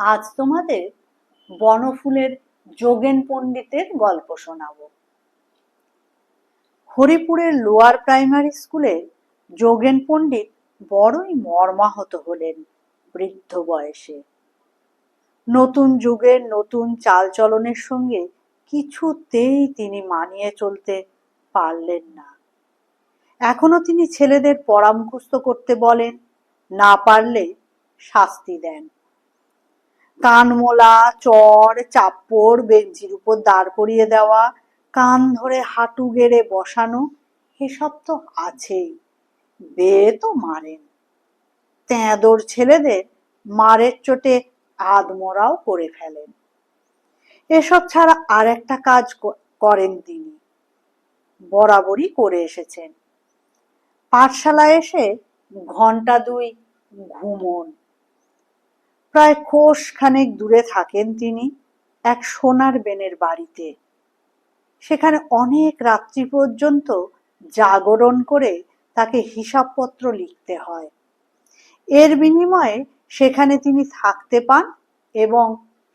আজ তোমাদের বনফুলের যোগেন পণ্ডিতের গল্প শোনাবো। হরিপুরের লোয়ার প্রাইমারি স্কুলের যোগেন পণ্ডিত বড়ই মর্মাহত হলেন বৃদ্ধ বয়সে। নতুন যুগের নতুন চালচলনের সঙ্গে কিছুতেই তিনি মানিয়ে চলতে পারলেন না। এখনো তিনি ছেলেদের পড়া মুখস্থ করতে বলেন, না পারলে শাস্তি দেন। কানমোলা, চড়, চাপ্পড়, বেঞ্চির উপর দাঁড় করিয়ে দেওয়া, কান ধরে হাঁটু গেড়ে বসানো, এসব তো আছেই। বেয়ে তো মারেন। তেঁদোর ছেলেদের মারের চোটে আধমরাও করে ফেলেন। এসব ছাড়া আর একটা কাজ করেন তিনি, বরাবরই করে এসেছেন। পাঠশালায় এসে ঘন্টা দুই ঘুমোন। প্রায় কোষ খানেক দূরে থাকেন তিনি এক সোনার বেনের বাড়িতে। সেখানে অনেক রাত্রি পর্যন্ত জাগরণ করে তাকে হিসাবপত্র লিখতে হয়। এর বিনিময়ে সেখানে তিনি থাকতে পান এবং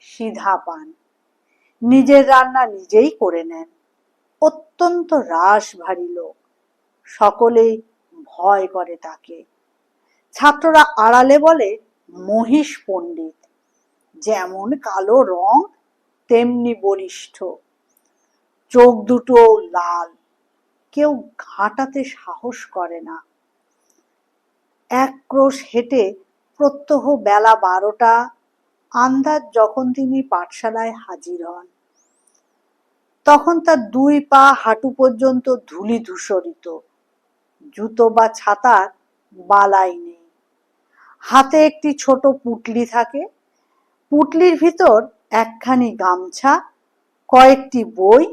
সিধা পান। নিজের রান্না নিজেই করে নেন। অত্যন্ত রাশভারী লোক, সকলেই ভয় করে তাকে। ছাত্ররা আড়ালে বলে মহিষ পণ্ডিত। যেমন কালো রং তেমনি বলিষ্ঠ, চোখ দুটো লাল, কেউ ঘাঁটাতে সাহস করে না। এক ক্রোশ হেঁটে প্রত্যহ বেলা 12টা আন্দাজ যখন তিনি পাঠশালায় হাজির হন, তখন তার দুই পা হাঁটু পর্যন্ত ধূলি ধূসরিত। জুতো বা ছাতার বালাই নেই। হাতে একটি ছোট পুটলি থাকে। পুটলির ভিতর একখানি গামছা, কয়েকটি বই,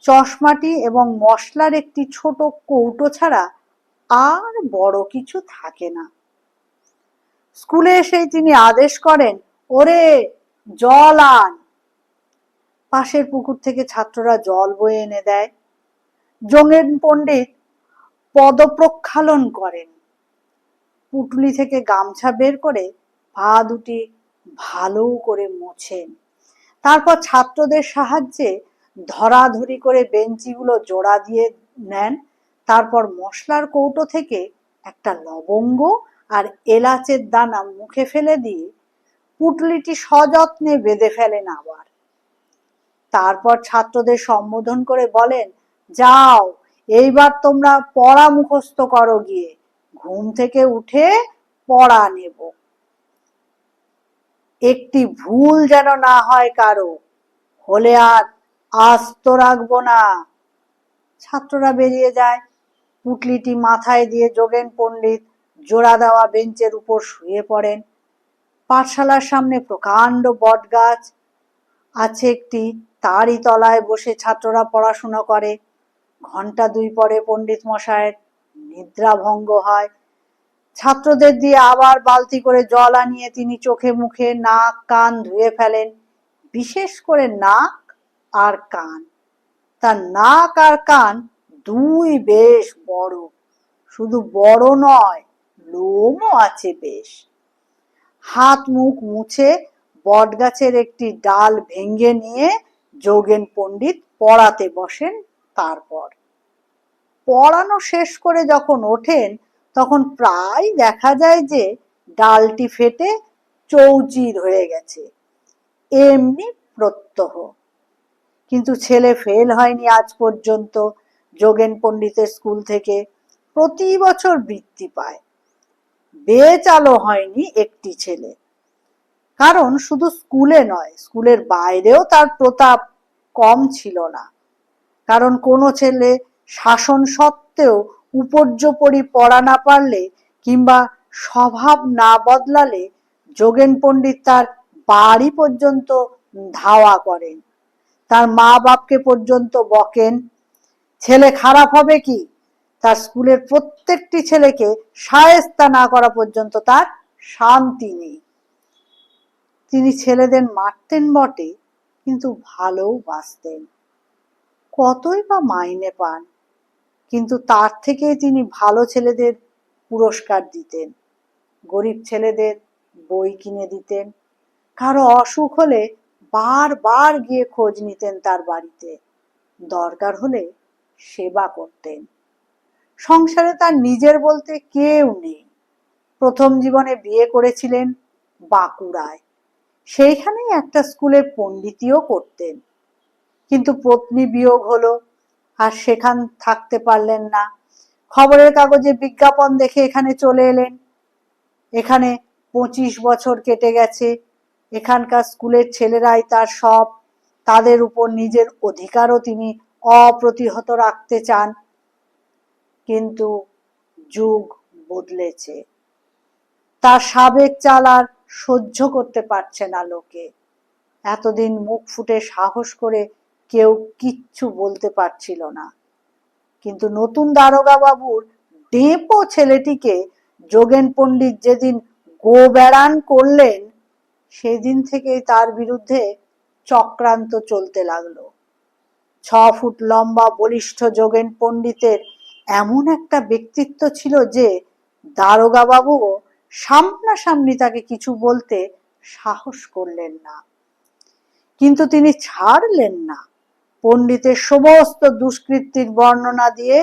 চশমাটি এবং মশলার একটি ছোট কৌটো ছাড়া আর বড় কিছু থাকে না। স্কুলে এসেই তিনি আদেশ করেন, ওরে জল আন। পাশের পুকুর থেকে ছাত্ররা জল বয়ে এনে দেয়। যোগেন পণ্ডিত পদপ্রক্ষালন করেন। পুটলি থেকে গামছা বের করে পা দুটি ভালো করে মোছেন। তারপর ছাত্রদের সাহায্যে ধরাধরি করে বেঞ্চিগুলো জোড়া দিয়ে নেন। তারপর মশলার কৌটো থেকে একটা লবঙ্গ আর এলাচের দানা মুখে ফেলে দিয়ে পুটলিটি সযত্নে বেঁধে ফেলেন আবার। তারপর ছাত্রদের সম্বোধন করে বলেন, যাও এইবার তোমরা পড়া মুখস্থ করো গিয়ে, ঘুম থেকে উঠে পড়া নেব। একটি ভুল যেন না হয় কারো, হলে আর আস্ত রাখবো না। ছাত্ররা বেরিয়ে যায়। পুটলিটি মাথায় দিয়ে যোগেন পণ্ডিত জোড়া দেওয়া বেঞ্চের উপর শুয়ে পড়েন। পাঠশালার সামনে প্রকাণ্ড বট গাছ আছে একটি, তারই তলায় বসে ছাত্ররা পড়াশোনা করে। ঘন্টা দুই পরে পণ্ডিত মশায়ের নিদ্রা ভঙ্গ হয়। ছাত্রদের দিয়ে আবার বালতি করে জল আনিয়ে তিনি চোখে মুখে নাক কান ধুয়ে ফেলেন। বিশেষ করে নাক আর কান। তার নাক আর কান দুই বেশ বড়। শুধু বড় নয়, লোমও আছে বেশ। হাত মুখ মুছে বট গাছের একটি ডাল ভেঙে নিয়ে যোগেন পণ্ডিত পড়াতে বসেন। তারপর পড়ানো শেষ করে যখন ওঠেন, তখন প্রায় দেখা যায় যে ডালটি ফেটে চৌচির হয়ে গেছে। এমনি প্রত্যহ। কিন্তু ছেলে ফেল হয়নি আজ পর্যন্ত যোগেন পণ্ডিতের স্কুল থেকে। প্রতি বছর বৃত্তি পায়। বেচালও হয়নি একটি ছেলে। কারণ শুধু স্কুলে নয়, স্কুলের বাইরেও তার প্রতাপ কম ছিল না। কারণ কোনো ছেলে শাসন সত্ত্বেও উপর্যুপরি পড়া না পারলে কিংবা স্বভাব না বদলালে যোগেন পণ্ডিত তার বাড়ি পর্যন্ত ধাওয়া করেন। তার মা বাপকে পর্যন্ত বকেন। ছেলে খারাপ হবে কি, তার স্কুলের প্রত্যেকটি ছেলেকে শায়েস্তা না করা পর্যন্ত তার শান্তি নেই। তিনি ছেলেদের মারতেন বটে, কিন্তু ভালোও বাসতেন। কতই বা মাইনে পান, কিন্তু তার থেকে তিনি ভালো ছেলেদের পুরস্কার দিতেন। গরিব ছেলেদের বই কিনে দিতেন। কারো অসুখ হলে বারবার গিয়ে খোঁজ নিতেন তার বাড়িতে, দরকার হলে সেবা করতেন। সংসারে তার নিজের বলতে কেউ নেই। প্রথম জীবনে বিয়ে করেছিলেন বাঁকুড়ায়, সেইখানেই একটা স্কুলের পণ্ডিতিও করতেন। কিন্তু পত্নী বিয়োগ হলো, আর সেখান থাকতে পারলেন না। খবরের কাগজে বিজ্ঞাপন দেখে এখানে চলে এলেন। এখানে 25 বছর কেটে গেছে। এখানকার স্কুলের ছেলেরাই তার সব। তাদের উপর নিজের অধিকারও তিনি অপ্রতিহত রাখতে চান। কিন্তু যুগ বদলেছে, তার সাবেক চাল আর সহ্য করতে পারছে না লোকে। এতদিন মুখ ফুটে সাহস করে কেউ কিচ্ছু বলতে পারছিল না। কিন্তু নতুন দারোগা বাবুর ডেপো ছেলেটিকে যোগেন পণ্ডিত যেদিন গোবেড়ান করলেন, সেদিন থেকেই তার বিরুদ্ধে চক্রান্ত চলতে লাগলো। 6 ফুট লম্বা বলিষ্ঠ যোগেন পণ্ডিতের এমন একটা ব্যক্তিত্ব ছিল যে দারোগা বাবুও সামনাসামনি তাকে কিছু বলতে সাহস করলেন না। কিন্তু তিনি ছাড়লেন না। পণ্ডিতের সমস্ত দুষ্কৃতির বর্ণনা দিয়ে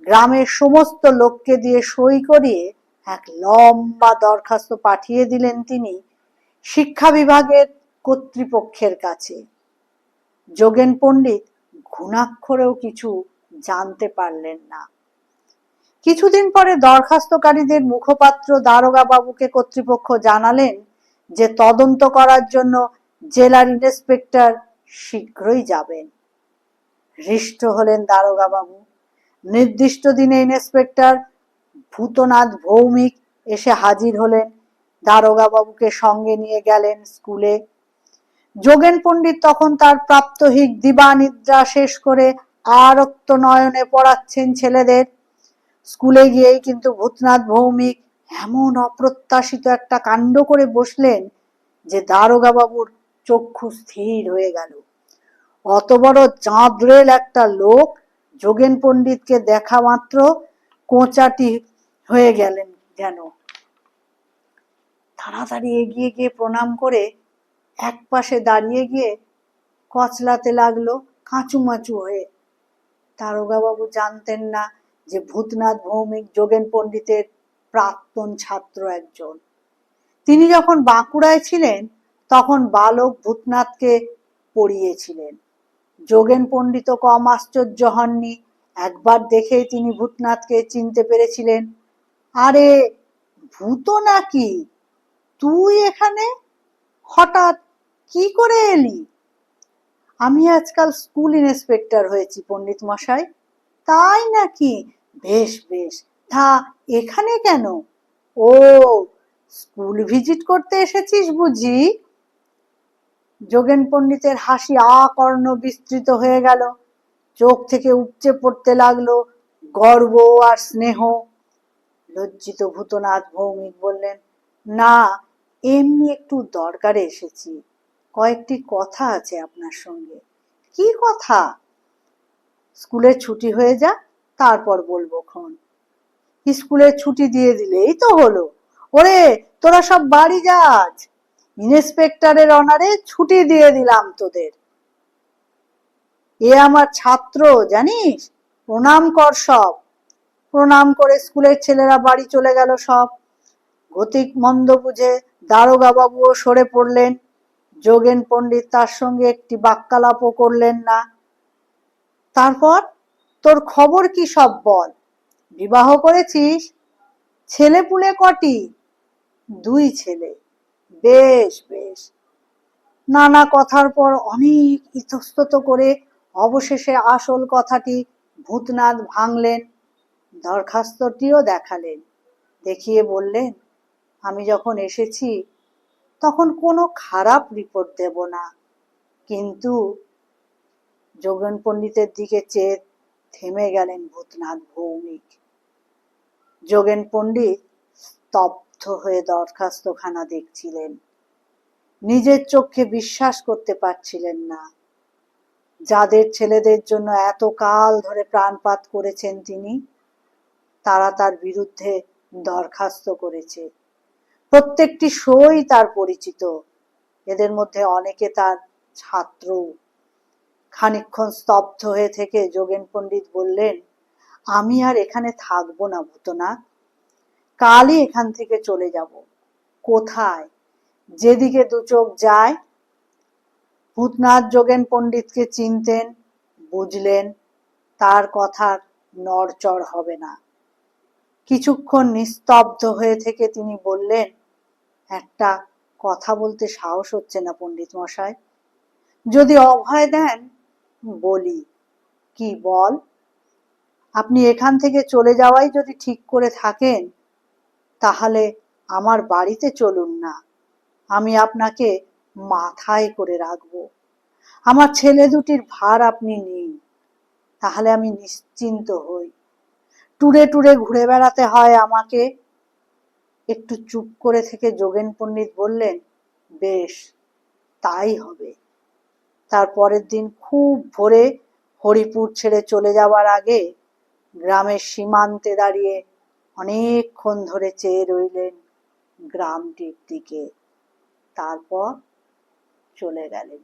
গ্রামের সমস্ত লোককে দিয়ে সই করিয়ে এক লম্বা দরখাস্ত পাঠিয়ে দিলেন তিনি শিক্ষা বিভাগের কর্তৃপক্ষের কাছে। যোগেন পণ্ডিত ঘুণাক্ষরেও কিছু জানতে পারলেন না। কিছুদিন পরে দরখাস্তকারীদের মুখপাত্র দারোগা বাবুকে কর্তৃপক্ষ জানালেন যে তদন্ত করার জন্য জেলার ইন্সপেক্টর শীঘ্রই যাবেন। হৃষ্ট হলেন দারোগা বাবু। নির্দিষ্ট দিনে ইন্সপেক্টর ভূতনাথ ভৌমিক এসে হাজির হলেন। দারোগা বাবুকে সঙ্গে নিয়ে গেলেন স্কুলে। যোগেন পণ্ডিত তখন তার প্রাত্যহিক দিবানিদ্রা শেষ করে আরক্ত নয়নে পড়াচ্ছেন ছেলেদের। স্কুলে গিয়েই কিন্তু ভূতনাথ ভৌমিক এমন অপ্রত্যাশিত একটা কাণ্ড করে বসলেন যে দারোগা বাবুর চক্ষু স্থির হয়ে গেল। অত বড় চাঁদরেল একটা লোক যোগেন পণ্ডিতকে দেখা মাত্র কোঁচাটি হয়ে গেলেন যেন। তাড়াতাড়ি এগিয়ে গিয়ে প্রণাম করে এক পাশে দাঁড়িয়ে গিয়ে কচলাতে লাগলো কাঁচুমাচু হয়ে। দারোগা বাবু জানতেন না যে ভূতনাথ ভৌমিক যোগেন পণ্ডিতের প্রাক্তন ছাত্র একজন। তিনি যখন বাঁকুড়ায় ছিলেন তখন বালক ভূতনাথকে পড়িয়েছিলেন। যোগেন পণ্ডিত কম আশ্চর্য হননি। একবার দেখেই তিনি ভূতনাথকে চিনতে পেরেছিলেন। আরে ভূত নাকি তুই এখানে? হঠাৎ কি করে এলি? আমি আজকাল স্কুল ইন্সপেক্টর হয়েছি পণ্ডিত মশাই। তাই নাকি? বেশ বেশ, তা এখানে কেন? ও, স্কুল ভিজিট করতে এসেছিস বুঝি? যোগেন পণ্ডিতের হাসি আকর্ণ বিস্তৃত হয়ে গেল। চোখ থেকে উপচে পড়তে লাগলো গর্ব আর স্নেহ। লজ্জিত ভূতনাথ ভৌমিক বললেন, না, এমনি একটু দরকারে এসেছি। কয়েকটি কথা আছে আপনার সঙ্গে। কি কথা? স্কুলের ছুটি হয়ে যাক, তারপর বলবো খন। স্কুলের ছুটি দিয়ে দিলেই তো হলো। ওরে, তোরা সব বাড়ি যাস। ইন্সপেক্টরের অনারে ছুটি দিয়ে দিলাম তোদের। এ আমার ছাত্র জানিস, প্রণাম কর সব। প্রণাম করে স্কুলের ছেলেরা বাড়ি চলে গেল সব। গতিক মন্দ বুঝে দারোগা বাবুও সরে পড়লেন। যোগেন পণ্ডিত তার সঙ্গে একটি বাক্যালাপও করলেন না। তারপর তোর খবর কি সব বল। বিবাহ করেছিস? ছেলেপুলে কটি? 2 ছেলে। বেশ বেশ। নানা কথার পর অনেক ইতস্তত করে অবশেষে আসল কথাটি ভূতনাথ ভাঙলেন। দরখাস্তটিও দেখালেন। দেখিয়ে বললেন, আমি যখন এসেছি তখন কোনো খারাপ রিপোর্ট দেব না। কিন্তু যোগেন পণ্ডিতের দিকে চেয়ে থেমে গেলেন ভূতনাথ ভৌমিক। যোগেন পণ্ডিত স্তব্ধ হয়ে দরখাস্তখানা দেখছিলেন। নিজের চোখে বিশ্বাস করতে পারছিলেন না। যাদের ছেলেদের জন্য এত কাল ধরে প্রাণপাত করেছেন তিনি, তারা তার বিরুদ্ধে দরখাস্ত করেছে। প্রত্যেকটি সই তার পরিচিত। এদের মধ্যে অনেকে তার ছাত্র। খানিকক্ষণ স্তব্ধ হয়ে থেকে যোগেন পণ্ডিত বললেন, আমি আর এখানে থাকবো না ভূতনাথ, কালই এখান থেকে চলে যাব। কোথায়? যেদিকে দু চোখ যায়। ভূতনাথ যোগেন পণ্ডিতকে চিনতেন, বুঝলেন তার কথার নড়চড় হবে না। কিছুক্ষণ নিস্তব্ধ হয়ে থেকে তিনি বললেন, একটা কথা বলতে সাহস হচ্ছে না পণ্ডিত মশাই, যদি অভয় দেন বলি। কি বল? আপনি এখান থেকে চলে যাওয়াই যদি ঠিক করে থাকেন, তাহলে আমার বাড়িতে চলুন না, আমি আপনাকে মাথায় করে রাখবো। আমার ছেলে দুটির ভার আপনি নিন, তাহলে আমি নিশ্চিন্ত হই। টুরে টুরে ঘুরে বেড়াতে হয় আমাকে। একটু চুপ করে থেকে যোগেন পণ্ডিত বললেন, বেশ, তাই হবে। তার পরের দিন খুব ভোরে হরিপুর ছেড়ে চলে যাওয়ার আগে গ্রামের সীমান্তে দাঁড়িয়ে অনেকক্ষণ ধরে চেয়ে রইলেন গ্রামটির দিকে, তারপর চলে গেলেন।